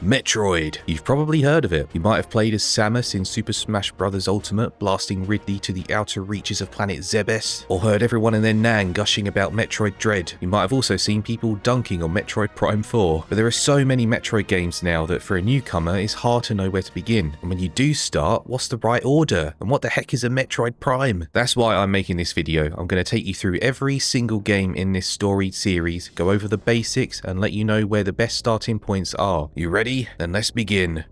Metroid. You've probably heard of it. You might have played as Samus in Super Smash Bros. Ultimate, blasting Ridley to the outer reaches of planet Zebes, or heard everyone and their nan gushing about Metroid Dread. You might have also seen people dunking on Metroid Prime 4. But there are so many Metroid games now that for a newcomer, it's hard to know where to begin. And when you do start, what's the right order? And what the heck is a Metroid Prime? That's why I'm making this video. I'm going to take you through every single game in this storied series, go over the basics, and let you know where the best starting points are. You ready? Then let's begin.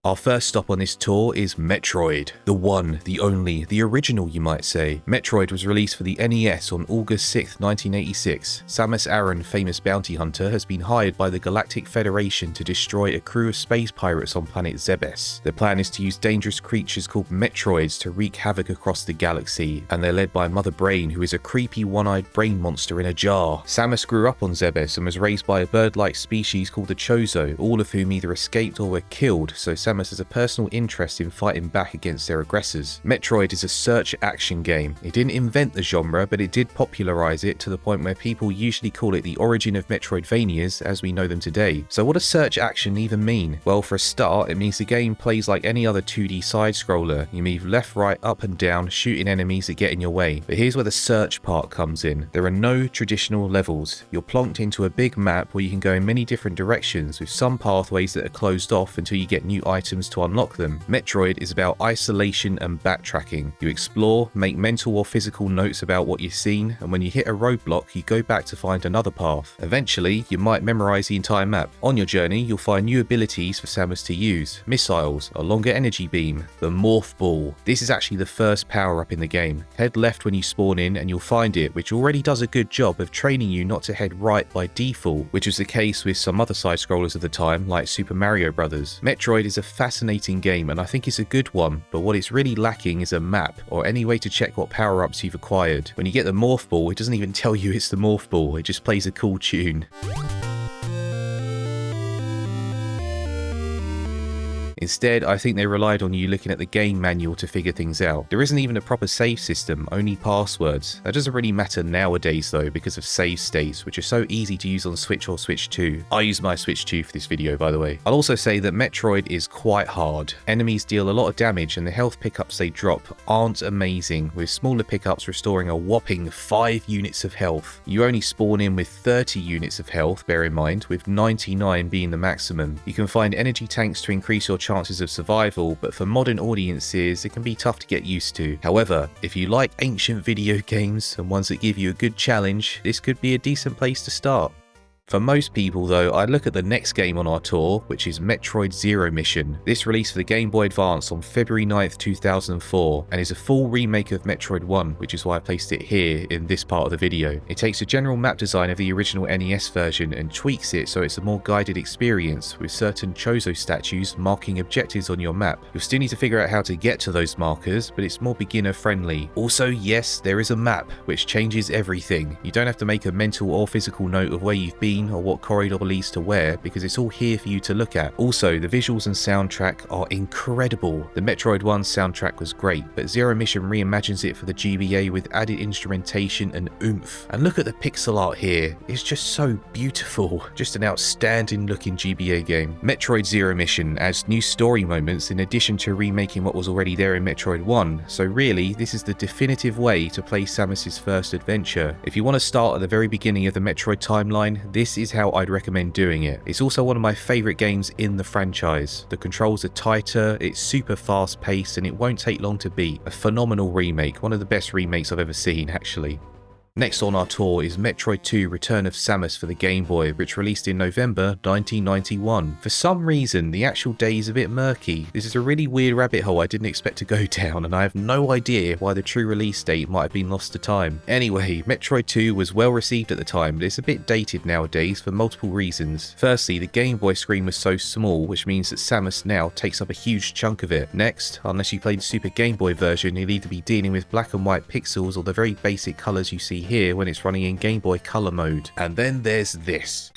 Our first stop on this tour is Metroid. The one, the only, the original you might say. Metroid was released for the NES on August 6th, 1986. Samus Aran, famous bounty hunter, has been hired by the Galactic Federation to destroy a crew of space pirates on planet Zebes. Their plan is to use dangerous creatures called Metroids to wreak havoc across the galaxy, and they're led by Mother Brain, who is a creepy one-eyed brain monster in a jar. Samus grew up on Zebes and was raised by a bird-like species called the Chozo, all of whom either escaped or were killed, so Samus has a personal interest in fighting back against their aggressors. Metroid is a search action game. It didn't invent the genre, but it did popularize it to the point where people usually call it the origin of Metroidvanias as we know them today. So what does search action even mean? Well, for a start, it means the game plays like any other 2D side-scroller. You move left, right, up and down, shooting enemies that get in your way. But here's where the search part comes in. There are no traditional levels. You're plonked into a big map where you can go in many different directions, with some pathways that are closed off until you get new items to unlock them. Metroid is about isolation and backtracking. You explore, make mental or physical notes about what you've seen, and when you hit a roadblock, you go back to find another path. Eventually, you might memorize the entire map. On your journey, you'll find new abilities for Samus to use. Missiles, a longer energy beam, the Morph Ball. This is actually the first power-up in the game. Head left when you spawn in and you'll find it, which already does a good job of training you not to head right by default, which was the case with some other side-scrollers of the time, like Super Mario Bros. Metroid is a fascinating game, and I think it's a good one, but what it's really lacking is a map or any way to check what power-ups you've acquired. When you get the Morph Ball, it doesn't even tell you it's the Morph Ball, it just plays a cool tune. Instead, I think they relied on you looking at the game manual to figure things out. There isn't even a proper save system, only passwords. That doesn't really matter nowadays though because of save states, which are so easy to use on Switch or Switch 2. I use my Switch 2 for this video, by the way. I'll also say that Metroid is quite hard. Enemies deal a lot of damage and the health pickups they drop aren't amazing, with smaller pickups restoring a whopping 5 units of health. You only spawn in with 30 units of health, bear in mind, with 99 being the maximum. You can find energy tanks to increase your chances of survival, but for modern audiences it can be tough to get used to. However, if you like ancient video games and ones that give you a good challenge, this could be a decent place to start. For most people though, I'd look at the next game on our tour, which is Metroid Zero Mission. This released for the Game Boy Advance on February 9th, 2004, and is a full remake of Metroid 1, which is why I placed it here in this part of the video. It takes the general map design of the original NES version and tweaks it so it's a more guided experience, with certain Chozo statues marking objectives on your map. You'll still need to figure out how to get to those markers, but it's more beginner friendly. Also, yes, there is a map, which changes everything. You don't have to make a mental or physical note of where you've been or what corridor leads to where, because it's all here for you to look at. Also, the visuals and soundtrack are incredible. The Metroid 1 soundtrack was great, but Zero Mission reimagines it for the GBA with added instrumentation and oomph. And look at the pixel art here, it's just so beautiful. Just an outstanding looking GBA game. Metroid Zero Mission adds new story moments in addition to remaking what was already there in Metroid 1, so really this is the definitive way to play Samus's first adventure. If you want to start at the very beginning of the Metroid timeline, this is how I'd recommend doing it. It's also one of my favourite games in the franchise. The controls are tighter, it's super fast paced, and it won't take long to beat. A phenomenal remake, one of the best remakes I've ever seen actually. Next on our tour is Metroid 2 Return of Samus for the Game Boy, which released in November 1991. For some reason, the actual day is a bit murky. This is a really weird rabbit hole I didn't expect to go down, and I have no idea why the true release date might have been lost to time. Anyway, Metroid 2 was well received at the time, but it's a bit dated nowadays for multiple reasons. Firstly, the Game Boy screen was so small, which means that Samus now takes up a huge chunk of it. Next, unless you played the Super Game Boy version, you'll either be dealing with black and white pixels or the very basic colours you see here when it's running in Game Boy Color mode. And then there's this.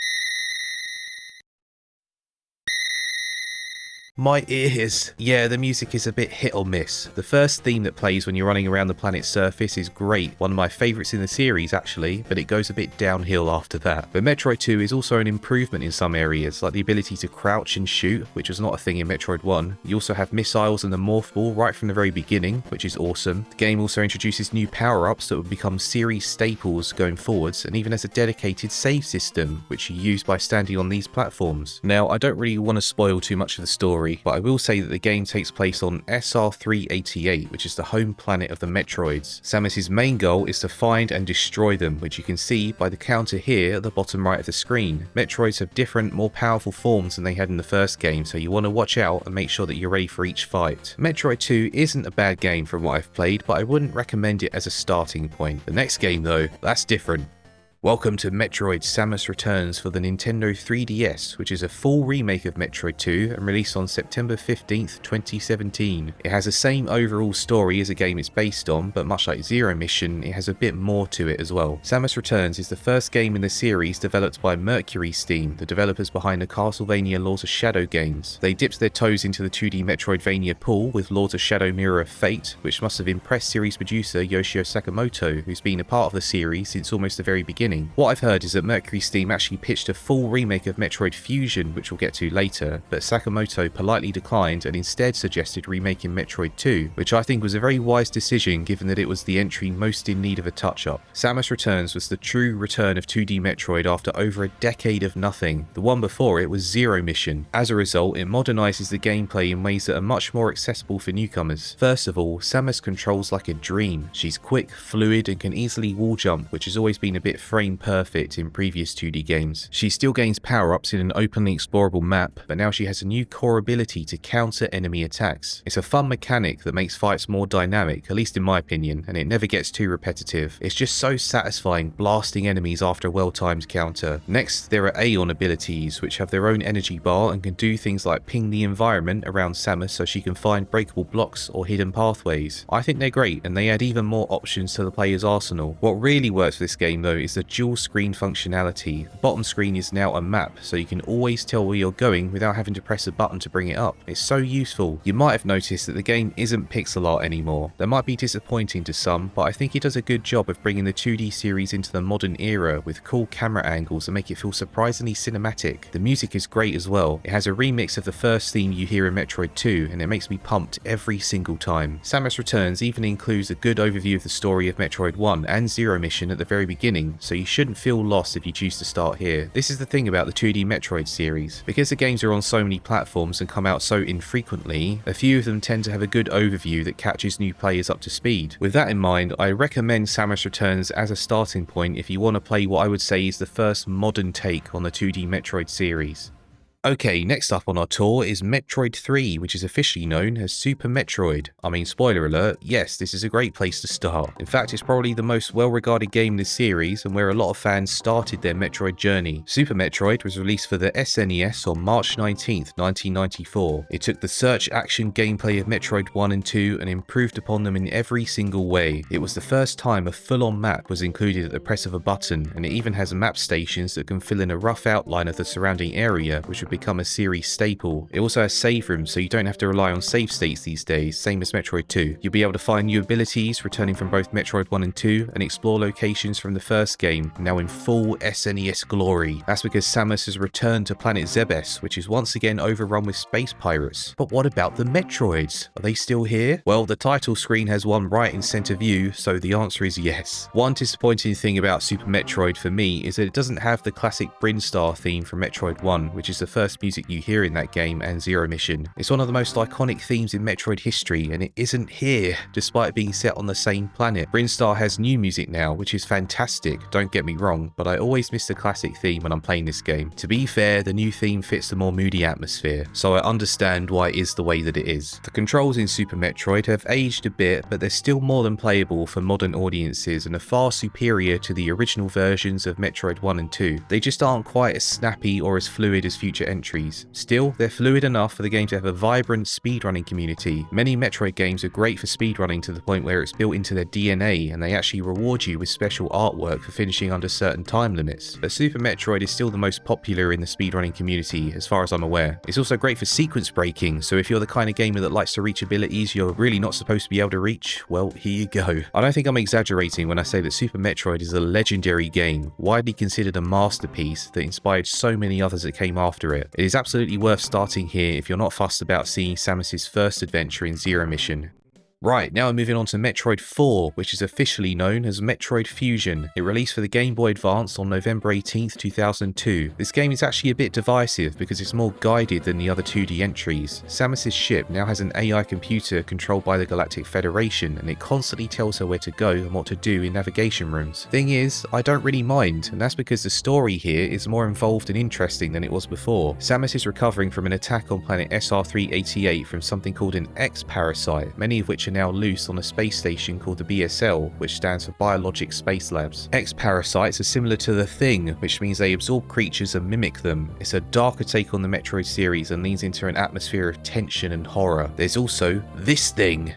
My ears. Yeah, the music is a bit hit or miss. The first theme that plays when you're running around the planet's surface is great, one of my favourites in the series actually, but it goes a bit downhill after that. But Metroid 2 is also an improvement in some areas, like the ability to crouch and shoot, which was not a thing in Metroid 1. You also have missiles and the morph ball right from the very beginning, which is awesome. The game also introduces new power-ups that would become series staples going forwards, and even has a dedicated save system, which you use by standing on these platforms. Now, I don't really want to spoil too much of the story, but I will say that the game takes place on SR388, which is the home planet of the Metroids. Samus's main goal is to find and destroy them, which you can see by the counter here at the bottom right of the screen. Metroids have different, more powerful forms than they had in the first game, so you want to watch out and make sure that you're ready for each fight. Metroid 2 isn't a bad game from what I've played, but I wouldn't recommend it as a starting point. The next game though, that's different. Welcome to Metroid Samus Returns for the Nintendo 3DS, which is a full remake of Metroid 2 and released on September 15th, 2017. It has the same overall story as the game it's based on, but much like Zero Mission, it has a bit more to it as well. Samus Returns is the first game in the series developed by Mercury Steam, the developers behind the Castlevania Lords of Shadow games. They dipped their toes into the 2D Metroidvania pool with Lords of Shadow Mirror of Fate, which must have impressed series producer Yoshio Sakamoto, who's been a part of the series since almost the very beginning. What I've heard is that Mercury Steam actually pitched a full remake of Metroid Fusion, which we'll get to later, but Sakamoto politely declined and instead suggested remaking Metroid 2, which I think was a very wise decision given that it was the entry most in need of a touch-up. Samus Returns was the true return of 2D Metroid after over a decade of nothing. The one before it was Zero Mission. As a result, it modernises the gameplay in ways that are much more accessible for newcomers. First of all, Samus controls like a dream. She's quick, fluid, and can easily wall jump, which has always been a bit frame perfect in previous 2D games. She still gains power-ups in an openly explorable map, but now she has a new core ability to counter enemy attacks. It's a fun mechanic that makes fights more dynamic, at least in my opinion, and it never gets too repetitive. It's just so satisfying blasting enemies after a well-timed counter. Next, there are Aeon abilities, which have their own energy bar and can do things like ping the environment around Samus so she can find breakable blocks or hidden pathways. I think they're great, and they add even more options to the player's arsenal. What really works for this game though is the dual screen functionality. The bottom screen is now a map, so you can always tell where you're going without having to press a button to bring it up. It's so useful. You might have noticed that the game isn't pixel art anymore. That might be disappointing to some, but I think it does a good job of bringing the 2D series into the modern era with cool camera angles that make it feel surprisingly cinematic. The music is great as well. It has a remix of the first theme you hear in Metroid 2, and it makes me pumped every single time. Samus Returns even includes a good overview of the story of Metroid 1 and Zero Mission at the very beginning, so you shouldn't feel lost if you choose to start here. This is the thing about the 2D Metroid series. Because the games are on so many platforms and come out so infrequently, a few of them tend to have a good overview that catches new players up to speed. With that in mind, I recommend Samus Returns as a starting point if you want to play what I would say is the first modern take on the 2D Metroid series. Okay, next up on our tour is Metroid 3, which is officially known as Super Metroid. I mean, spoiler alert, yes, this is a great place to start. In fact, it's probably the most well-regarded game in this series and where a lot of fans started their Metroid journey. Super Metroid was released for the SNES on March 19th, 1994. It took the search action gameplay of Metroid 1 and 2 and improved upon them in every single way. It was the first time a full-on map was included at the press of a button, and it even has map stations that can fill in a rough outline of the surrounding area, which would become a series staple. It also has save rooms, so you don't have to rely on save states these days, same as Metroid 2. You'll be able to find new abilities returning from both Metroid 1 and 2 and explore locations from the first game, now in full SNES glory. That's because Samus has returned to planet Zebes, which is once again overrun with space pirates. But what about the Metroids? Are they still here? Well, the title screen has one right in center view, so the answer is yes. One disappointing thing about Super Metroid for me is that it doesn't have the classic Brinstar theme from Metroid 1, which is the first music you hear in that game and Zero Mission. It's one of the most iconic themes in Metroid history, and it isn't here, despite being set on the same planet. Brinstar has new music now, which is fantastic, don't get me wrong, but I always miss the classic theme when I'm playing this game. To be fair, the new theme fits the more moody atmosphere, so I understand why it is the way that it is. The controls in Super Metroid have aged a bit, but they're still more than playable for modern audiences and are far superior to the original versions of Metroid 1 and 2. They just aren't quite as snappy or as fluid as future larger entries. Still, they're fluid enough for the game to have a vibrant speedrunning community. Many Metroid games are great for speedrunning to the point where it's built into their DNA and they actually reward you with special artwork for finishing under certain time limits. But Super Metroid is still the most popular in the speedrunning community as far as I'm aware. It's also great for sequence breaking, so if you're the kind of gamer that likes to reach abilities you're really not supposed to be able to reach, well, here you go. I don't think I'm exaggerating when I say that Super Metroid is a legendary game, widely considered a masterpiece that inspired so many others that came after it. It is absolutely worth starting here if you're not fussed about seeing Samus's first adventure in Zero Mission. Right, now we're moving on to Metroid 4, which is officially known as Metroid Fusion. It released for the Game Boy Advance on November 18th, 2002. This game is actually a bit divisive because it's more guided than the other 2D entries. Samus's ship now has an AI computer controlled by the Galactic Federation, and it constantly tells her where to go and what to do in navigation rooms. Thing is, I don't really mind, and that's because the story here is more involved and interesting than it was before. Samus is recovering from an attack on planet SR388 from something called an X-Parasite, many of which are now loose on a space station called the BSL, which stands for Biologic Space Labs. X-Parasites are similar to the Thing, which means they absorb creatures and mimic them. It's a darker take on the Metroid series and leans into an atmosphere of tension and horror. There's also this thing.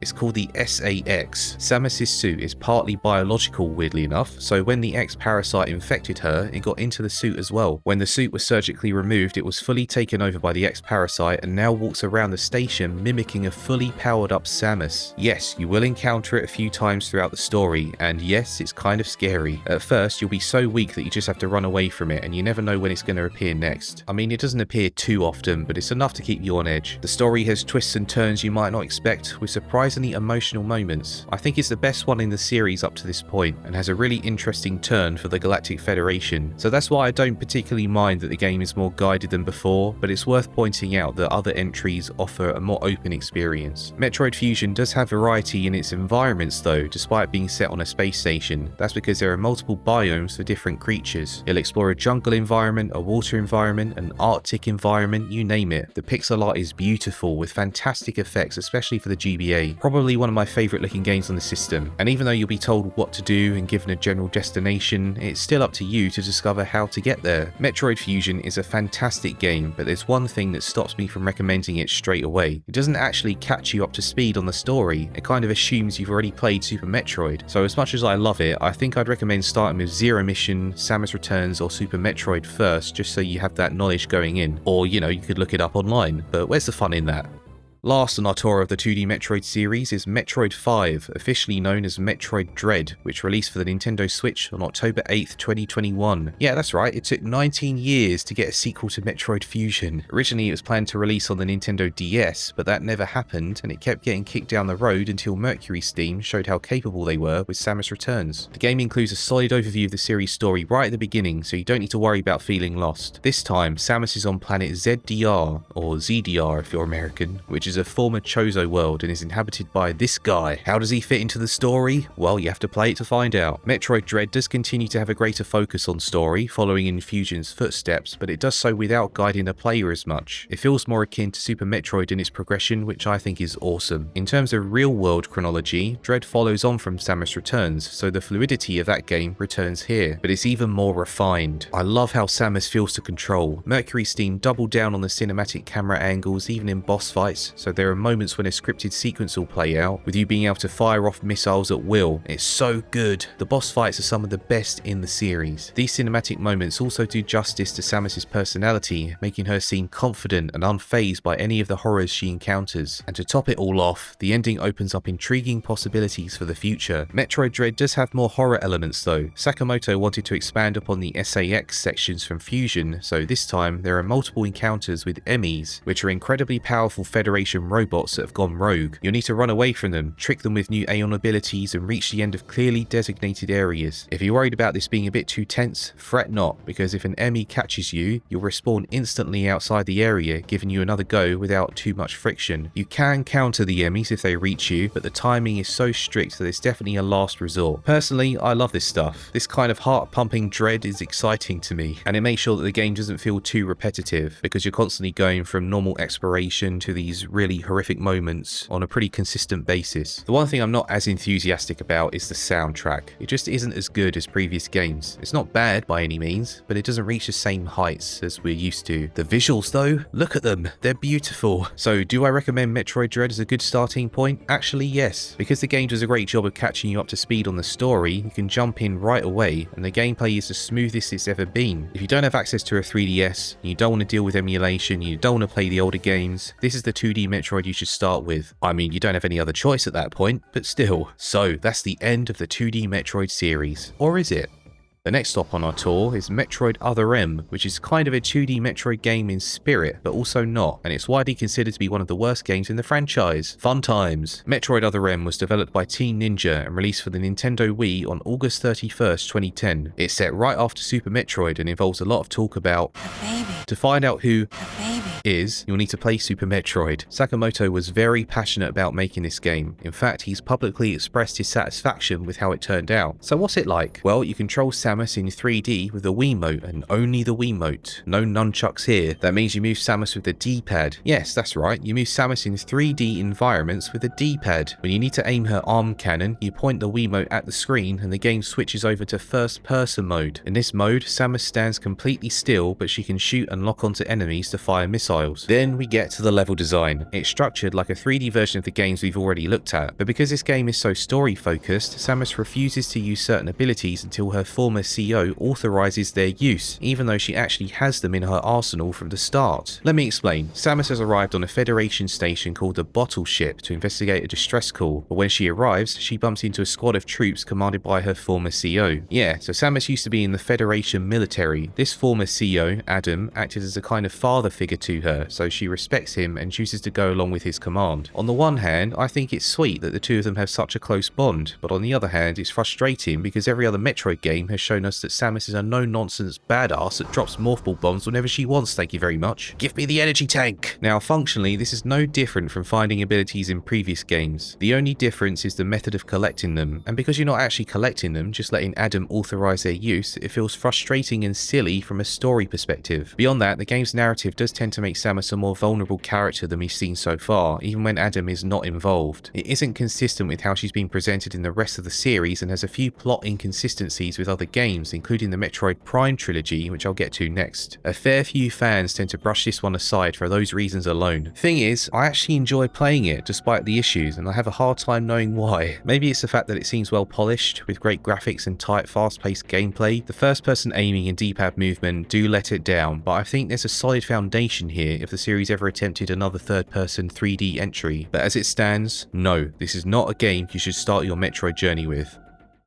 It's called the SAX. Samus's suit is partly biological, weirdly enough, so when the X-Parasite infected her, it got into the suit as well. When the suit was surgically removed, it was fully taken over by the X-Parasite and now walks around the station mimicking a fully powered up Samus. Yes, you will encounter it a few times throughout the story, and yes, it's kind of scary. At first, you'll be so weak that you just have to run away from it, and you never know when it's going to appear next. I mean, it doesn't appear too often, but it's enough to keep you on edge. The story has twists and turns you might not expect, with surprisingly emotional moments. I think it's the best one in the series up to this point, and has a really interesting turn for the Galactic Federation. So that's why I don't particularly mind that the game is more guided than before, but it's worth pointing out that other entries offer a more open experience. Metroid Fusion does have variety in its environments though, despite being set on a space station. That's because there are multiple biomes for different creatures. You'll explore a jungle environment, a water environment, an Arctic environment, you name it. The pixel art is beautiful with fantastic effects, especially for the GBA. Probably one of my favourite looking games on the system, and even though you'll be told what to do and given a general destination, it's still up to you to discover how to get there. Metroid Fusion is a fantastic game, but there's one thing that stops me from recommending it straight away. It doesn't actually catch you up to speed on the story, it kind of assumes you've already played Super Metroid. So as much as I love it, I think I'd recommend starting with Zero Mission, Samus Returns or Super Metroid first, just so you have that knowledge going in. Or, you know, you could look it up online, but where's the fun in that? Last on our tour of the 2D Metroid series is Metroid 5, officially known as Metroid Dread, which released for the Nintendo Switch on October 8th, 2021. Yeah, that's right, it took 19 years to get a sequel to Metroid Fusion. Originally it was planned to release on the Nintendo DS, but that never happened, and it kept getting kicked down the road until Mercury Steam showed how capable they were with Samus Returns. The game includes a solid overview of the series story right at the beginning, so you don't need to worry about feeling lost. This time, Samus is on planet ZDR, or ZDR if you're American, which is a former Chozo world and is inhabited by this guy. How does he fit into the story? Well, you have to play it to find out. Metroid Dread does continue to have a greater focus on story, following in Fusion's footsteps, but it does so without guiding the player as much. It feels more akin to Super Metroid in its progression, which I think is awesome. In terms of real-world chronology, Dread follows on from Samus Returns, so the fluidity of that game returns here, but it's even more refined. I love how Samus feels to control. Mercury Steam doubled down on the cinematic camera angles even in boss fights, so there are moments when a scripted sequence will play out, with you being able to fire off missiles at will. It's so good. The boss fights are some of the best in the series. These cinematic moments also do justice to Samus's personality, making her seem confident and unfazed by any of the horrors she encounters. And to top it all off, the ending opens up intriguing possibilities for the future. Metroid Dread does have more horror elements though. Sakamoto wanted to expand upon the SAX sections from Fusion, so this time there are multiple encounters with Emmys, which are incredibly powerful Federation robots that have gone rogue. You'll need to run away from them, trick them with new Aeon abilities, and reach the end of clearly designated areas. If you're worried about this being a bit too tense, fret not, because if an Emmy catches you, you'll respawn instantly outside the area, giving you another go without too much friction. You can counter the Emmys if they reach you, but the timing is so strict that it's definitely a last resort. Personally, I love this stuff. This kind of heart-pumping dread is exciting to me, and it makes sure that the game doesn't feel too repetitive, because you're constantly going from normal exploration to these really horrific moments on a pretty consistent basis. The one thing I'm not as enthusiastic about is the soundtrack. It just isn't as good as previous games. It's not bad by any means, but it doesn't reach the same heights as we're used to. The visuals though, look at them, they're beautiful. So do I recommend Metroid Dread as a good starting point? Actually yes, because the game does a great job of catching you up to speed on the story, you can jump in right away and the gameplay is the smoothest it's ever been. If you don't have access to a 3DS, and you don't want to deal with emulation, you don't want to play the older games, this is the 2D Metroid you should start with. I mean, you don't have any other choice at that point, but still. So that's the end of the 2D Metroid series. Or is it? The next stop on our tour is Metroid Other M, which is kind of a 2D Metroid game in spirit, but also not, and it's widely considered to be one of the worst games in the franchise. Fun times! Metroid Other M was developed by Team Ninja and released for the Nintendo Wii on August 31st, 2010. It's set right after Super Metroid and involves a lot of talk about a baby. To find out who a baby is, you'll need to play Super Metroid. Sakamoto was very passionate about making this game. In fact, he's publicly expressed his satisfaction with how it turned out. So what's it like? Well, you control Samus in 3D with the Wiimote and only the Wiimote. No nunchucks here. That means you move Samus with the D-pad. Yes, that's right, you move Samus in 3D environments with the D-pad. When you need to aim her arm cannon, you point the Wiimote at the screen and the game switches over to first person mode. In this mode, Samus stands completely still, but she can shoot and lock onto enemies to fire missiles. Then we get to the level design. It's structured like a 3D version of the games we've already looked at, but because this game is so story focused, Samus refuses to use certain abilities until her former CEO authorizes their use, even though she actually has them in her arsenal from the start. Let me explain. Samus has arrived on a Federation station called the Bottle Ship to investigate a distress call, but when she arrives, she bumps into a squad of troops commanded by her former CEO. Yeah, so Samus used to be in the Federation military. This former CEO, Adam, acted as a kind of father figure to her, so she respects him and chooses to go along with his command. On the one hand, I think it's sweet that the two of them have such a close bond, but on the other hand, it's frustrating because every other Metroid game has shown us that Samus is a no-nonsense badass that drops morph ball bombs whenever she wants, thank you very much. Give me the energy tank! Now, functionally, this is no different from finding abilities in previous games. The only difference is the method of collecting them, and because you're not actually collecting them, just letting Adam authorize their use, it feels frustrating and silly from a story perspective. Beyond that, the game's narrative does tend to make Samus a more vulnerable character than we've seen so far, even when Adam is not involved. It isn't consistent with how she's been presented in the rest of the series and has a few plot inconsistencies with other games, including the Metroid Prime trilogy, which I'll get to next. A fair few fans tend to brush this one aside for those reasons alone. Thing is, I actually enjoy playing it despite the issues, and I have a hard time knowing why. Maybe it's the fact that it seems well polished, with great graphics and tight, fast-paced gameplay. The first-person aiming and D-pad movement do let it down, but I think there's a solid foundation here if the series ever attempted another third-person 3D entry. But as it stands, no, this is not a game you should start your Metroid journey with.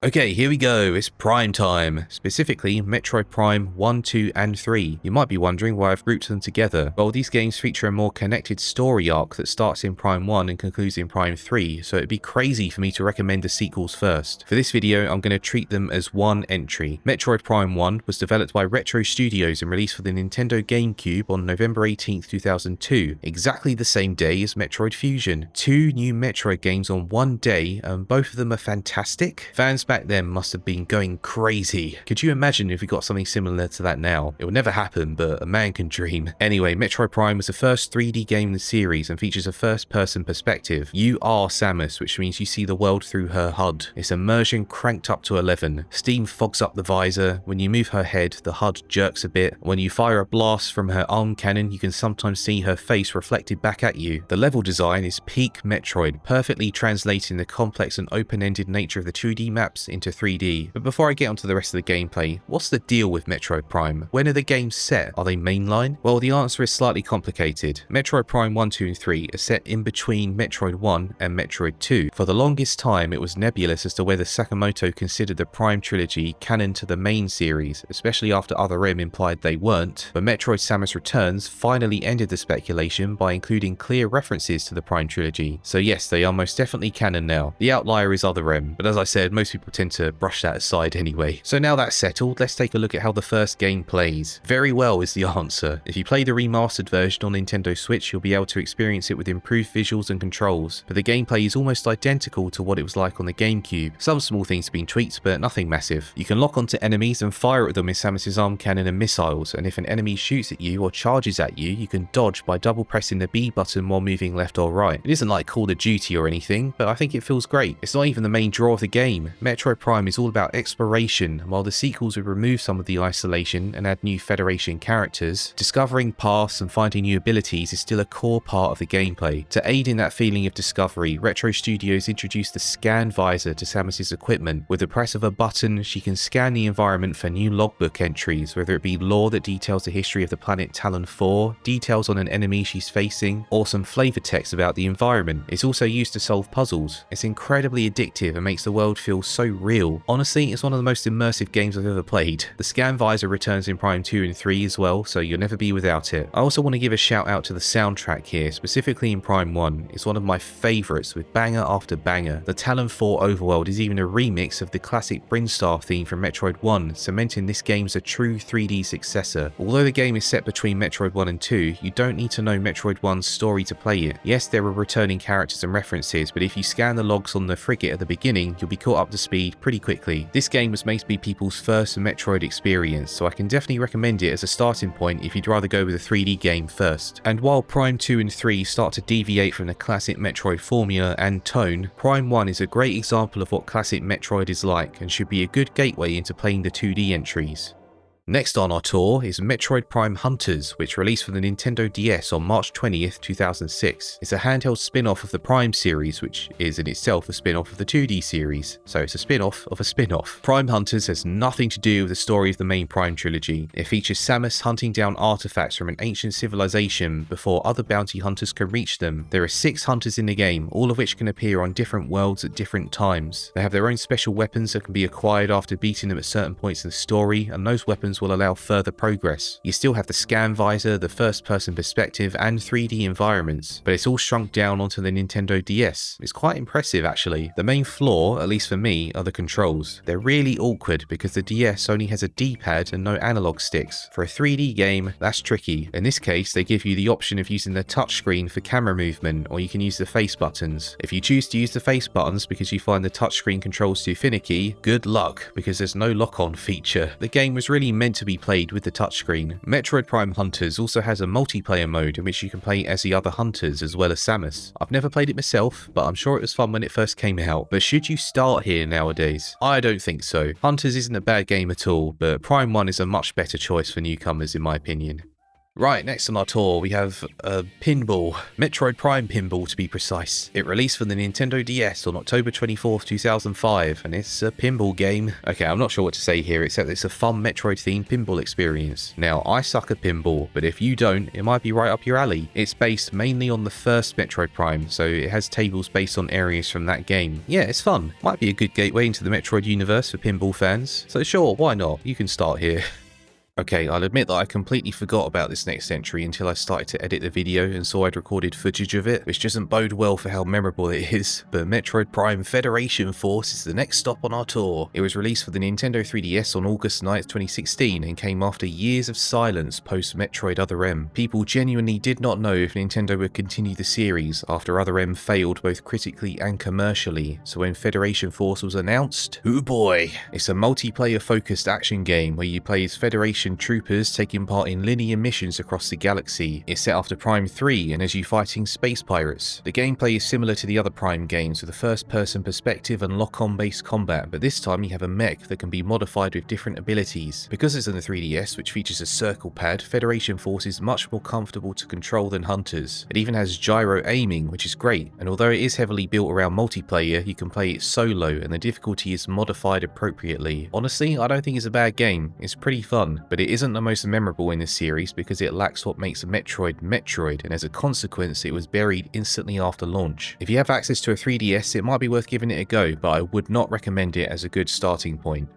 Okay, here we go, it's Prime time, specifically Metroid Prime 1, 2 and 3. You might be wondering why I've grouped them together. Well, these games feature a more connected story arc that starts in Prime 1 and concludes in Prime 3, so it'd be crazy for me to recommend the sequels first. For this video, I'm going to treat them as one entry. Metroid Prime 1 was developed by Retro Studios and released for the Nintendo GameCube on November 18th, 2002, exactly the same day as Metroid Fusion. Two new Metroid games on one day, and both of them are fantastic. Fans back then must have been going crazy. Could you imagine if we got something similar to that now? It will never happen, but a man can dream. Anyway, Metroid Prime was the first 3D game in the series and features a first-person perspective. You are Samus, which means you see the world through her HUD. Its immersion cranked up to 11. Steam fogs up the visor. When you move her head, the HUD jerks a bit. When you fire a blast from her arm cannon, you can sometimes see her face reflected back at you. The level design is peak Metroid, perfectly translating the complex and open-ended nature of the 2D maps into 3D. But before I get onto the rest of the gameplay, what's the deal with Metroid Prime? When are the games set? Are they mainline? Well, the answer is slightly complicated. Metroid Prime 1, 2 and 3 are set in between Metroid 1 and Metroid 2. For the longest time, it was nebulous as to whether Sakamoto considered the Prime trilogy canon to the main series, especially after Other M implied they weren't, but Metroid Samus Returns finally ended the speculation by including clear references to the Prime trilogy. So yes, they are most definitely canon now. The outlier is Other M, but as I said, most people people tend to brush that aside anyway. So now that's settled, let's take a look at how the first game plays. Very well is the answer. If you play the remastered version on Nintendo Switch, you'll be able to experience it with improved visuals and controls, but the gameplay is almost identical to what it was like on the GameCube. Some small things have been tweaked, but nothing massive. You can lock onto enemies and fire at them with Samus's arm cannon and missiles, and if an enemy shoots at you or charges at you, you can dodge by double pressing the B button while moving left or right. It isn't like Call of Duty or anything, but I think it feels great. It's not even the main draw of the game. Metroid Prime is all about exploration, while the sequels would remove some of the isolation and add new Federation characters. Discovering paths and finding new abilities is still a core part of the gameplay. To aid in that feeling of discovery, Retro Studios introduced the scan visor to Samus's equipment. With the press of a button, she can scan the environment for new logbook entries, whether it be lore that details the history of the planet Talon 4, details on an enemy she's facing, or some flavor text about the environment. It's also used to solve puzzles. It's incredibly addictive and makes the world feel so real. Honestly, it's one of the most immersive games I've ever played. The scan visor returns in Prime 2 and 3 as well, so you'll never be without it. I also want to give a shout out to the soundtrack here, specifically in Prime 1. It's one of my favourites, with banger after banger. The Talon 4 overworld is even a remix of the classic Brinstar theme from Metroid 1, cementing this game as a true 3D successor. Although the game is set between Metroid 1 and 2, you don't need to know Metroid 1's story to play it. Yes, there are returning characters and references, but if you scan the logs on the frigate at the beginning, you'll be caught up to speed pretty quickly. This game was made to be people's first Metroid experience, so I can definitely recommend it as a starting point if you'd rather go with a 3D game first. And while Prime 2 and 3 start to deviate from the classic Metroid formula and tone, Prime 1 is a great example of what classic Metroid is like and should be a good gateway into playing the 2D entries. Next on our tour is Metroid Prime Hunters, which released for the Nintendo DS on March 20th, 2006. It's a handheld spin-off of the Prime series, which is in itself a spin-off of the 2D series, so it's a spin-off of a spin-off. Prime Hunters has nothing to do with the story of the main Prime trilogy. It features Samus hunting down artifacts from an ancient civilization before other bounty hunters can reach them. There are 6 hunters in the game, all of which can appear on different worlds at different times. They have their own special weapons that can be acquired after beating them at certain points in the story, and those weapons will allow further progress. You still have the scan visor, the first person perspective, and 3D environments, but it's all shrunk down onto the Nintendo DS. It's quite impressive actually. The main flaw, at least for me, are the controls. They're really awkward because the DS only has a D-pad and no analog sticks. For a 3D game, that's tricky. In this case, they give you the option of using the touchscreen for camera movement, or you can use the face buttons. If you choose to use the face buttons because you find the touchscreen controls too finicky, good luck, because there's no lock-on feature. The game was really meant to be played with the touchscreen. Metroid Prime Hunters also has a multiplayer mode in which you can play as the other hunters as well as Samus. I've never played it myself, but I'm sure it was fun when it first came out. But should you start here nowadays? I don't think so. Hunters isn't a bad game at all, but Prime 1 is a much better choice for newcomers in my opinion. Right, next on our tour we have Pinball. Metroid Prime Pinball to be precise. It released for the Nintendo DS on October 24th, 2005, and it's a pinball game. Okay, I'm not sure what to say here except it's a fun Metroid-themed pinball experience. Now, I suck at pinball, but if you don't, it might be right up your alley. It's based mainly on the first Metroid Prime, so it has tables based on areas from that game. Yeah, it's fun. Might be a good gateway into the Metroid universe for pinball fans. So sure, why not? You can start here. Okay, I'll admit that I completely forgot about this next entry until I started to edit the video and saw I'd recorded footage of it, which doesn't bode well for how memorable it is, but Metroid Prime Federation Force is the next stop on our tour. It was released for the Nintendo 3DS on August 9th, 2016 and came after years of silence post Metroid Other M. People genuinely did not know if Nintendo would continue the series after Other M failed both critically and commercially, so when Federation Force was announced, oh boy! It's a multiplayer focused action game where you play as Federation troopers taking part in linear missions across the galaxy. It's set after Prime 3 and has you fighting space pirates. The gameplay is similar to the other Prime games with a first-person perspective and lock-on based combat, but this time you have a mech that can be modified with different abilities. Because it's on the 3DS, which features a circle pad, Federation Force is much more comfortable to control than Hunters. It even has gyro aiming, which is great, and although it is heavily built around multiplayer, you can play it solo and the difficulty is modified appropriately. Honestly, I don't think it's a bad game. It's pretty fun, but it isn't the most memorable in this series because it lacks what makes a Metroid Metroid, and as a consequence it was buried instantly after launch. If you have access to a 3DS, it might be worth giving it a go, but I would not recommend it as a good starting point.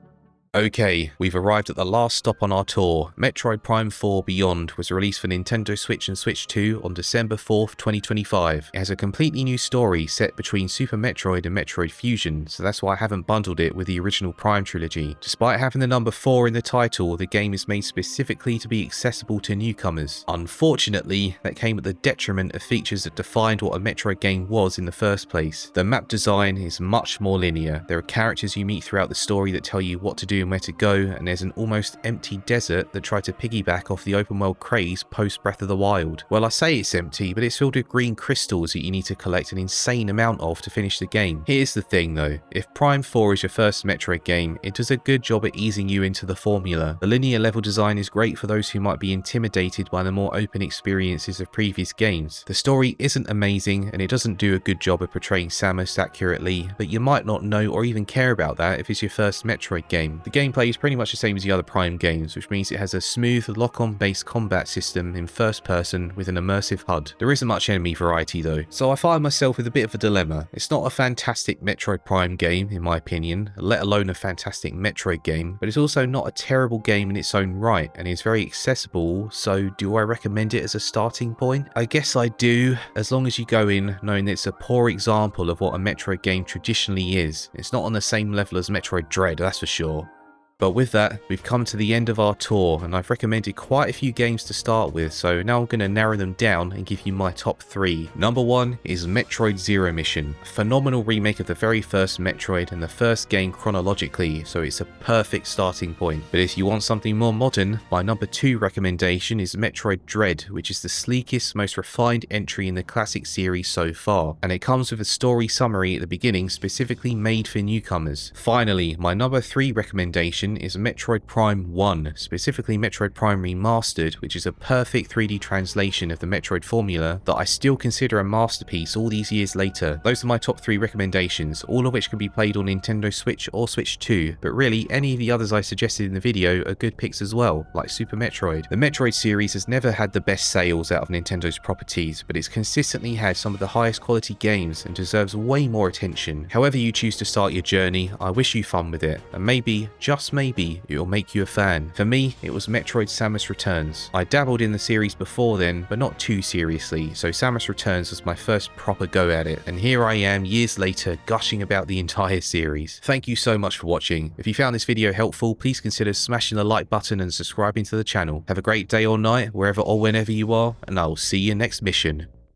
Okay, we've arrived at the last stop on our tour. Metroid Prime 4 Beyond was released for Nintendo Switch and Switch 2 on December 4th, 2025. It has a completely new story set between Super Metroid and Metroid Fusion, so that's why I haven't bundled it with the original Prime trilogy. Despite having the number 4 in the title, the game is made specifically to be accessible to newcomers. Unfortunately, that came at the detriment of features that defined what a Metroid game was in the first place. The map design is much more linear. There are characters you meet throughout the story that tell you what to do and where to go, and there's an almost empty desert that tried to piggyback off the open world craze post Breath of the Wild. Well, I say it's empty, but it's filled with green crystals that you need to collect an insane amount of to finish the game. Here's the thing though, if Prime 4 is your first Metroid game, it does a good job at easing you into the formula. The linear level design is great for those who might be intimidated by the more open experiences of previous games. The story isn't amazing, and it doesn't do a good job of portraying Samus accurately, but you might not know or even care about that if it's your first Metroid game. The gameplay is pretty much the same as the other Prime games, which means it has a smooth lock-on based combat system in first person with an immersive HUD. There isn't much enemy variety though, so I find myself with a bit of a dilemma. It's not a fantastic Metroid Prime game in my opinion, let alone a fantastic Metroid game, but it's also not a terrible game in its own right, and it's very accessible, so do I recommend it as a starting point? I guess I do, as long as you go in knowing that it's a poor example of what a Metroid game traditionally is. It's not on the same level as Metroid Dread, that's for sure. But with that, we've come to the end of our tour, and I've recommended quite a few games to start with, so now I'm going to narrow them down and give you my top 3. Number 1 is Metroid Zero Mission, a phenomenal remake of the very first Metroid and the first game chronologically, so it's a perfect starting point. But if you want something more modern, my number 2 recommendation is Metroid Dread, which is the sleekest, most refined entry in the classic series so far, and it comes with a story summary at the beginning specifically made for newcomers. Finally, my number 3 recommendation is Metroid Prime 1, specifically Metroid Prime Remastered, which is a perfect 3D translation of the Metroid formula that I still consider a masterpiece all these years later. Those are my top 3 recommendations, all of which can be played on Nintendo Switch or Switch 2, but really any of the others I suggested in the video are good picks as well, like Super Metroid. The Metroid series has never had the best sales out of Nintendo's properties, but it's consistently had some of the highest quality games and deserves way more attention. However you choose to start your journey, I wish you fun with it, and maybe, just maybe, it will make you a fan. For me, it was Metroid Samus Returns. I dabbled in the series before then, but not too seriously, so Samus Returns was my first proper go at it, and here I am years later gushing about the entire series. Thank you so much for watching. If you found this video helpful, please consider smashing the like button and subscribing to the channel. Have a great day or night, wherever or whenever you are, and I will see you next mission.